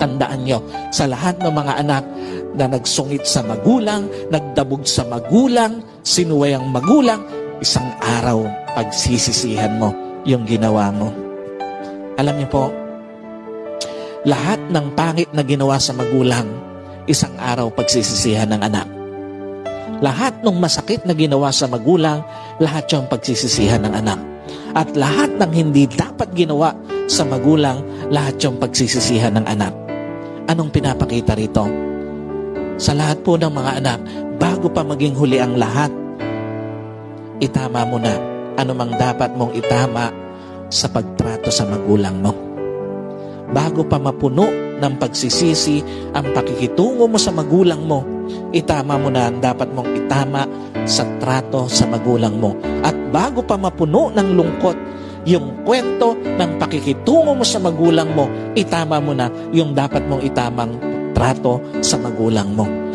Tandaan nyo, sa lahat ng mga anak na nagsungit sa magulang, nagdabog sa magulang, sinuway ang magulang, isang araw pagsisisihan mo yung ginawa mo. Alam niyo po, lahat ng pangit na ginawa sa magulang, isang araw pagsisisihan ng anak. Lahat ng masakit na ginawa sa magulang, lahat yung pagsisisihan ng anak. At lahat ng hindi dapat ginawa sa magulang, lahat yung pagsisisihan ng anak. Anong pinapakita rito? Sa lahat po ng mga anak, bago pa maging huli ang lahat, itama mo na anumang dapat mong itama sa pagtrato sa magulang mo. Bago pa mapuno ng pagsisisi ang pakikitungo mo sa magulang mo, itama mo na ang dapat mong itama sa trato sa magulang mo. At bago pa mapuno ng lungkot yung kwento ng pakikitungo mo sa magulang mo, itama mo na yung dapat mong itamang trato sa magulang mo.